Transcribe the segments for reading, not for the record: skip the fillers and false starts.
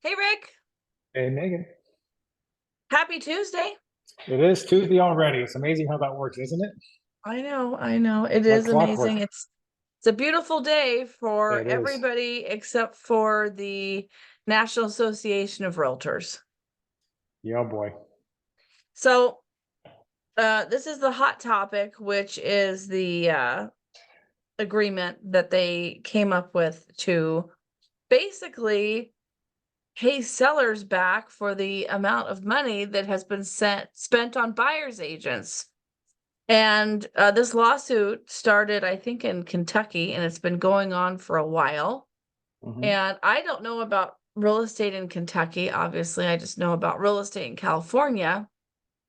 Hey Rick, Hey, Megan. happy Tuesday. It is Tuesday already. It's amazing how that works, isn't it? I know. It Like is clockwork. amazing. It's a beautiful day for It is. everybody except for the National Association of Realtors. Yeah, boy. So, this is the hot topic, which is the agreement that they came up with to basically pay sellers back for the amount of money that has been spent on buyers agents. And this lawsuit started, I think, in Kentucky, and it's been going on for a while. Hmm. And I don't know about real estate in Kentucky. Obviously, I just know about real estate in California.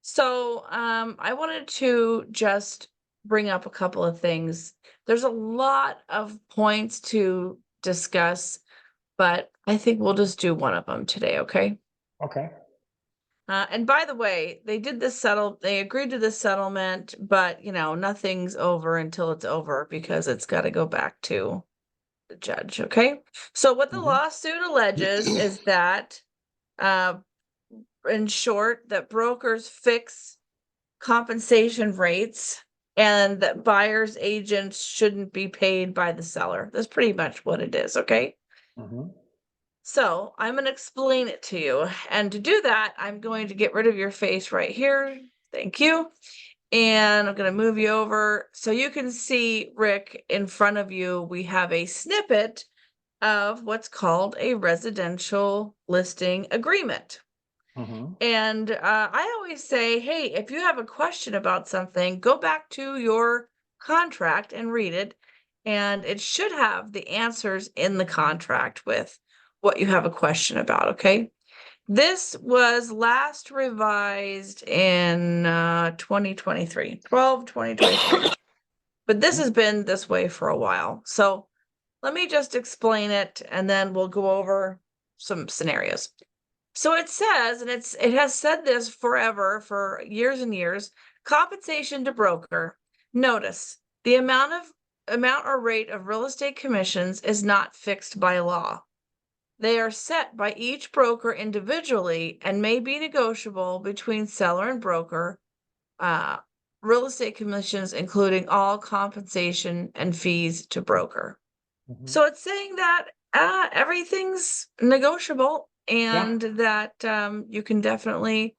So I wanted to just bring up a couple of things. There's a lot of points to discuss, but I think we'll just do one of them today, okay? Okay. And by the way, they agreed to this settlement, but nothing's over until it's over because it's got to go back to the judge. Okay. So what the Hmm. lawsuit alleges is that, uh, in short, that brokers fix compensation rates and that buyers agents shouldn't be paid by the seller. That's pretty much what it is. Okay. Hmm. So I'm going to explain it to you. And to do that, I'm going to get rid of your face right here. Thank you. And I'm going to move you over so you can see, Rick, in front of you. We have a snippet of what's called a residential listing agreement. Hmm. And I always say, hey, if you have a question about something, go back to your contract and read it. And it should have the answers in the contract with what you have a question about. Okay. This was last revised in 2023, 2023. But this has been this way for a while. So let me just explain it and then we'll go over some scenarios. So it says, and it has said this forever, for years and years, compensation to broker. Notice the amount or rate of real estate commissions is not fixed by law. They are set by each broker individually and may be negotiable between seller and broker. Uh, Real estate commissions, including all compensation and fees to broker. Hmm. So it's saying that everything's negotiable Yeah. and that you can definitely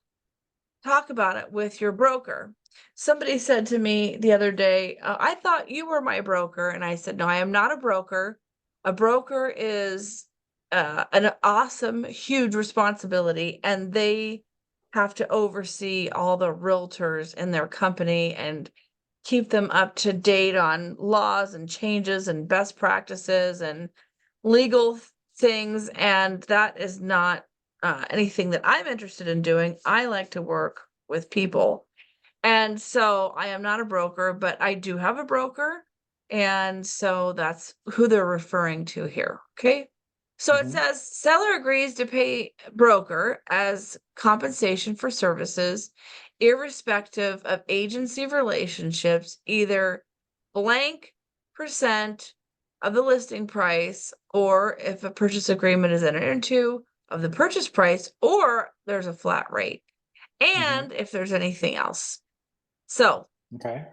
talk about it with your broker. Somebody said to me the other day, I thought you were my broker. And I said, no, I am not a broker. A broker is an awesome, huge responsibility, and they have to oversee all the realtors in their company and keep them up to date on laws and changes and best practices and legal things. And that is not anything that I'm interested in doing. I like to work with people. And so I am not a broker, but I do have a broker. And so that's who they're referring to here. Okay. So it Hmm. says seller agrees to pay broker as compensation for services, irrespective of agency relationships, either blank percent of the listing price, or if a purchase agreement is entered into, of the purchase price, or there's a flat rate, Hmm. and if there's anything else. So, Okay.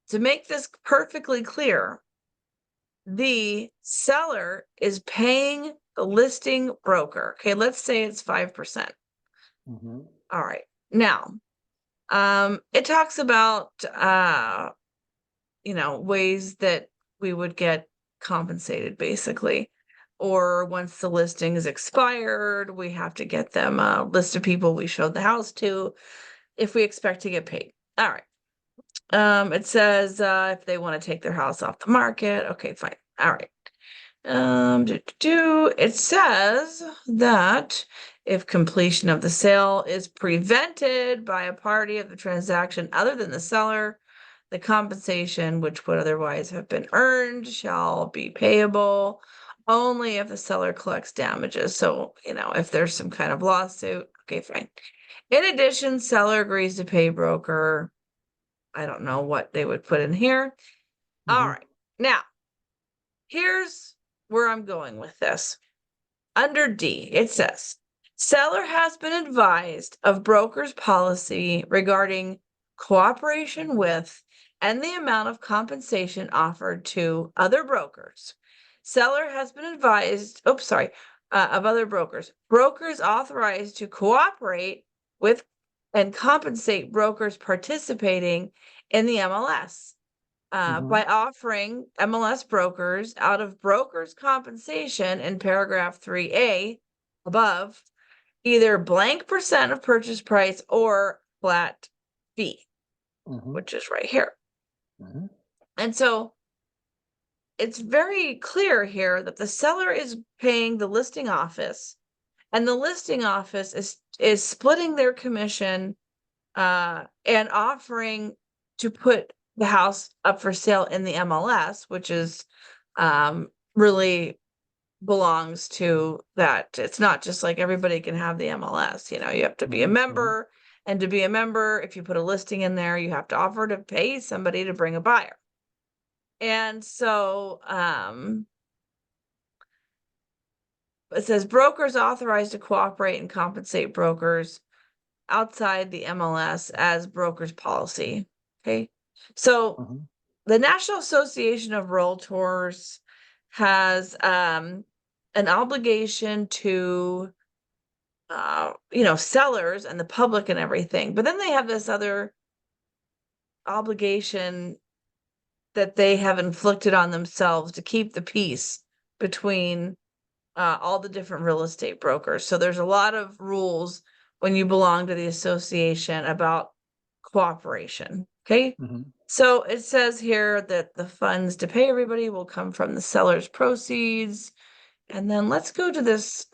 to make this perfectly clear, the seller is paying the listing broker. Okay, let's say it's 5%. Hmm. All right. Now, it talks about ways that we would get compensated basically. Or once the listing is expired, we have to get them a list of people we showed the house to if we expect to get paid. All right. It says if they want to take their house off the market. Okay, fine. All right. It says that if completion of the sale is prevented by a party of the transaction other than the seller, the compensation which would otherwise have been earned shall be payable only if the seller collects damages. So, if there's some kind of lawsuit, okay, fine. In addition, seller agrees to pay broker. I don't know what they would put in here. All Hmm. right. Now, here's where I'm going with this. under D, it says, seller has been advised of broker's policy regarding cooperation with and the amount of compensation offered to other brokers. Seller has been advised, of other brokers. Brokers authorized to cooperate with and compensate brokers participating in the MLS by offering MLS brokers out of brokers' compensation in paragraph 3A above, either blank percent of purchase price or flat fee, which is right here. And so it's very clear here that the seller is paying the listing office, and the listing office is splitting their commission and offering to put the house up for sale in the MLS, which is really belongs to that. It's not just like everybody can have the MLS, you have to be a member, and to be a member, if you put a listing in there, you have to offer to pay somebody to bring a buyer. And so it says brokers authorized to cooperate and compensate brokers outside the MLS as broker's policy. Okay. So the National Association of Realtors has an obligation to sellers and the public and everything, but then they have this other obligation that they have inflicted on themselves to keep the peace between all the different real estate brokers. So there's a lot of rules when you belong to the association about cooperation. Okay. So it says here that the funds to pay everybody will come from the seller's proceeds. And then let's go to this,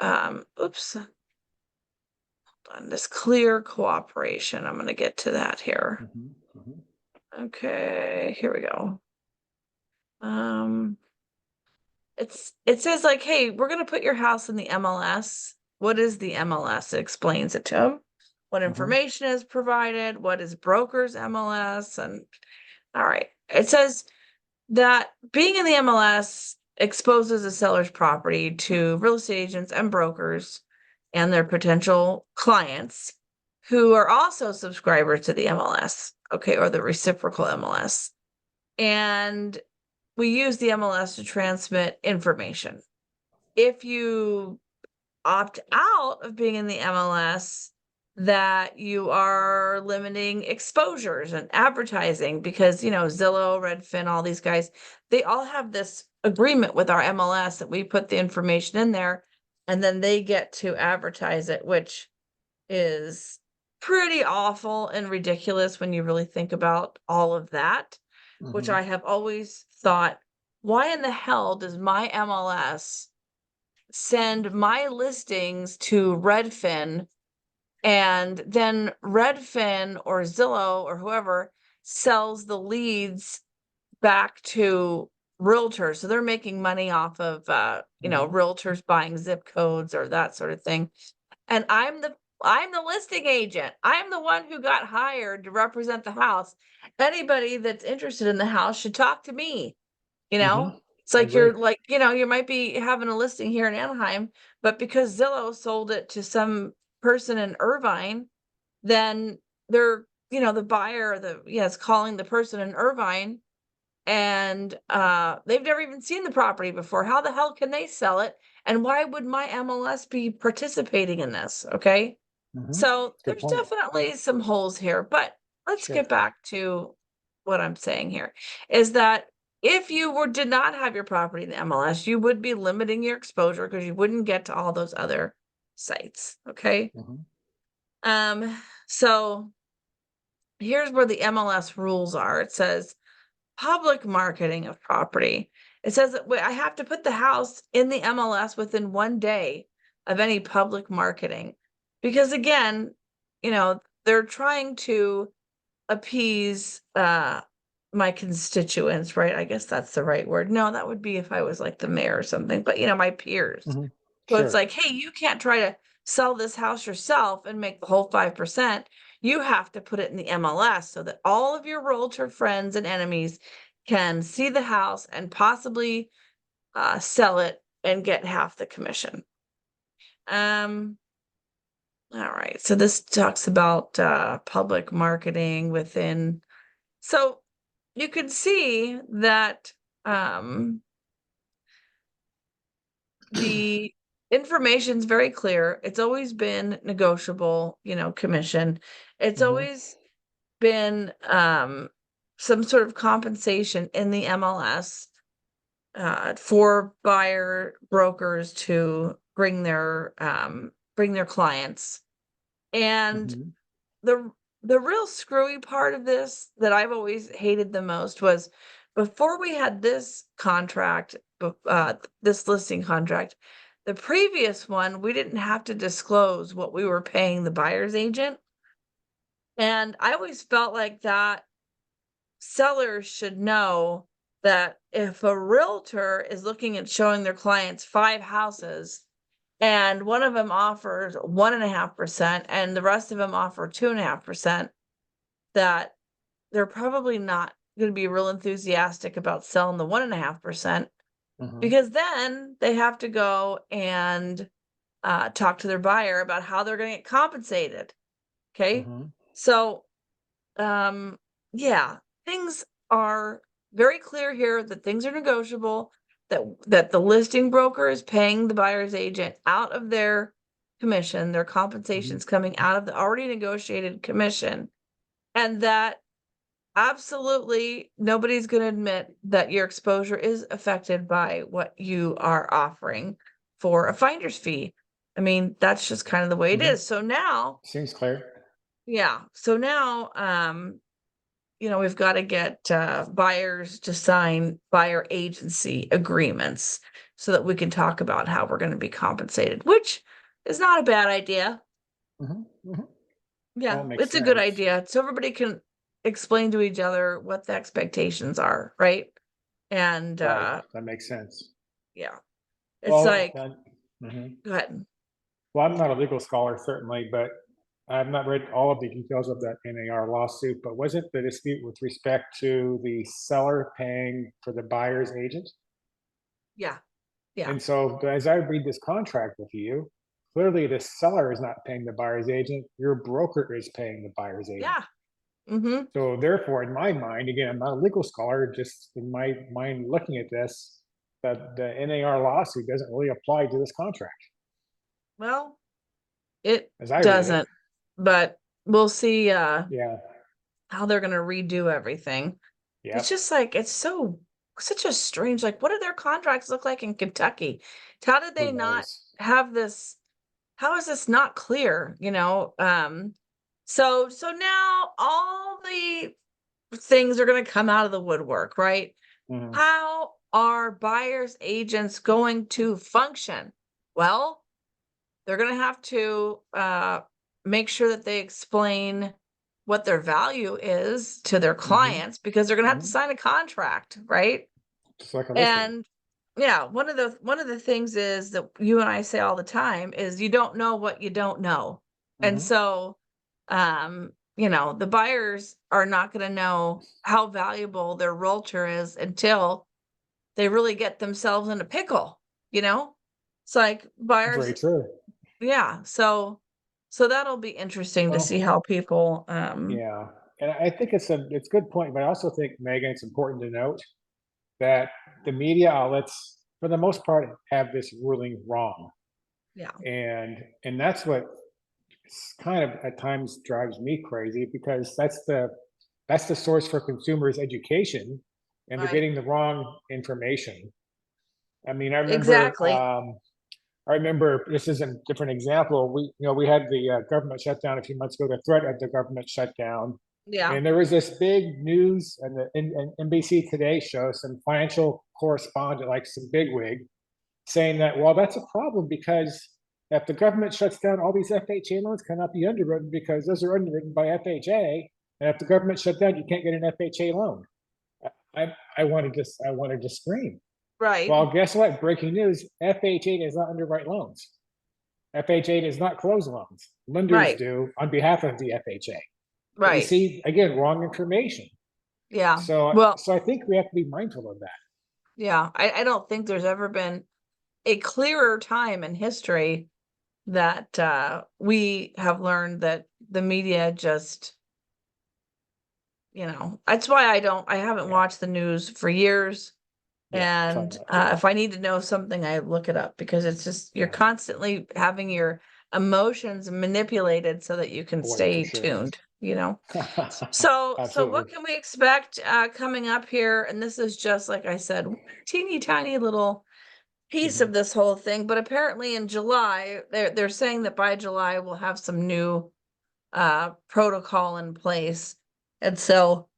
this clear cooperation. I'm going to get to that here. Okay, here we go. It says like, hey, we're going to put your house in the MLS. What is the MLS? It explains it to them. What information is provided, what is broker's MLS, and all right. It says that being in the MLS exposes a seller's property to real estate agents and brokers and their potential clients who are also subscribers to the MLS, okay, or the reciprocal MLS. And we use the MLS to transmit information. If you opt out of being in the MLS, that you are limiting exposures and advertising, because Zillow, Redfin, all these guys, they all have this agreement with our MLS that we put the information in there and then they get to advertise it, which is pretty awful and ridiculous when you really think about all of that, which I have always thought, why in the hell does my MLS send my listings to Redfin, and then Redfin or Zillow or whoever sells the leads back to realtors? So they're making money off of realtors buying zip codes or that sort of thing. And I'm the listing agent. I'm the one who got hired to represent the house. Anybody that's interested in the house should talk to me. It's like you're like, you might be having a listing here in Anaheim, but because Zillow sold it to some person in Irvine, then they're, the buyer, is calling the person in Irvine, and they've never even seen the property before. How the hell can they sell it? And why would my MLS be participating in this? Okay. So there's definitely some holes here, but let's get back to what I'm saying here is that if you did not have your property in the MLS, you would be limiting your exposure because you wouldn't get to all those other sites. Okay. So here's where the MLS rules are. It says public marketing of property. It says that I have to put the house in the MLS within 1 day of any public marketing, because again, they're trying to appease my constituents, right? I guess that's the right word. No, that would be if I was like the mayor or something, but my peers. So it's like, hey, you can't try to sell this house yourself and make the whole 5%. You have to put it in the MLS so that all of your realtor friends and enemies can see the house and possibly sell it and get half the commission. All right. So this talks about public marketing within. So you can see that the information's very clear. It's always been negotiable, commission. It's Mm-hmm. always been some sort of compensation in the MLS for buyer brokers to bring their clients. And Mm-hmm. the the real screwy part of this that I've always hated the most was before we had this contract, this listing contract, the previous one, we didn't have to disclose what we were paying the buyer's agent. And I always felt like that sellers should know that if a realtor is looking at showing their clients 5 houses and one of them offers 1.5% and the rest of them offer 2.5%, that they're probably not going to be real enthusiastic about selling the 1.5%, Mm-hmm. because then they have to go and talk to their buyer about how they're going to get compensated. Okay. Mm-hmm. So, yeah, things are very clear here that things are negotiable, that the listing broker is paying the buyer's agent out of their commission, their Mm-hmm. compensation's coming out of the already negotiated commission, and that absolutely nobody's going to admit that your exposure is affected by what you are offering for a finder's fee. I mean, that's just kind of the way it Mm-hmm. is. So now, Seems clear. yeah. So now, we've got to get buyers to sign buyer agency agreements so that we can talk about how we're going to be compensated, which is not a bad idea. Mm-hmm. Mm-hmm. Yeah, All makes it's a good sense. idea. So everybody can explain to each other what the expectations are, right? And Right. That makes sense. yeah, it's Well, like, mhm. go ahead. Well, I'm not a legal scholar, certainly, but I've not read all of the details of that NAR lawsuit. But wasn't the dispute with respect to the seller paying for the buyer's agent? Yeah, yeah, And so, as I read this contract with you, clearly the seller is not paying the buyer's agent. Your broker is paying the buyer's agent. yeah. Mm-hmm. So, therefore, in my mind, again, I'm not a legal scholar, just in my mind looking at this, that the NAR lawsuit doesn't really apply to this contract, Well, it as I read it. doesn't, but we'll see Yeah. how they're going to redo everything. It's Yep. just like it's such a strange, like, what do their contracts look like in Kentucky? How did Who they not knows? have this? How is this not clear? So now all the things are going to come out of the woodwork, right? Mhm. How are buyers agents going to function? Well, they're going to have to make sure that they explain what their value is to their Mhm. clients, because they're going to have to Mhm. sign a contract, right? Just like a listing. And yeah, one of the things is that you and I say all the time is you don't know what you don't know. And Mhm. so the buyers are not going to know how valuable their realtor is until they really get themselves in a pickle, you know? It's like buyers, Very true. yeah. So that'll be interesting to see Well, how people yeah, and I think it's a good point, but I also think, Megan, it's important to note that the media outlets, for the most part, have this ruling wrong, yeah, and that's what kind of at times drives me crazy because that's the source for consumers' education, and they're right. getting the wrong information. I mean, Exactly. I remember this is a different example. We had the government shutdown a few months ago, the threat of the government shutdown, Yeah, and there was this big news, and the NBC Today show some financial correspondent, like some bigwig, saying that, well, that's a problem because if the government shuts down, all these FHA loans cannot be underwritten because those are underwritten by FHA, and if the government shut down, you can't get an FHA loan. I wanted to scream. right, Well, guess what? Breaking news: FHA does not underwrite loans. FHA does not close loans. Lenders right, do on behalf of the FHA. But you right. see, again, wrong information. Yeah. So, Well, so I think we have to be mindful of that. yeah. I don't think there's ever been a clearer time in history that we have learned that the media just, that's why I haven't Yeah. watched the news for years. Yeah, try And not to. if I need to know something, I look it up, because it's just, you're Yeah. constantly having your emotions manipulated so that you can Boy, for stay sure. tuned, So Absolutely. what can we expect coming up here? And this is just, like I said, teeny tiny little piece Mhm. of this whole thing. But apparently in July, they're saying that by July we'll have some new protocol in place. And so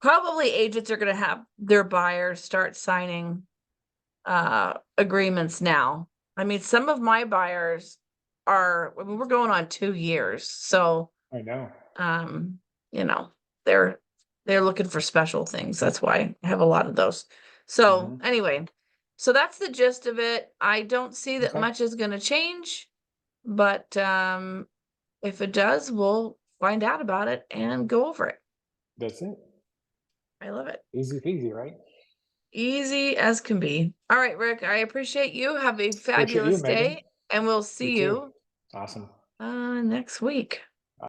probably agents are going to have their buyers start signing agreements now. I mean, some of my buyers I mean, we're going on 2 years. So I know. um, you know, they're looking for special things. That's why I have a lot of those. So Mhm. anyway, so that's the gist of it. I don't see that Okay. much is going to change, but if it does, we'll find out about it and go over it. That's it. I love it. Easy peasy, right? Easy as can be. All right, Rick, I appreciate you. Have a Appreciate you, fabulous Megan. day, and we'll You see too. you Awesome. next week.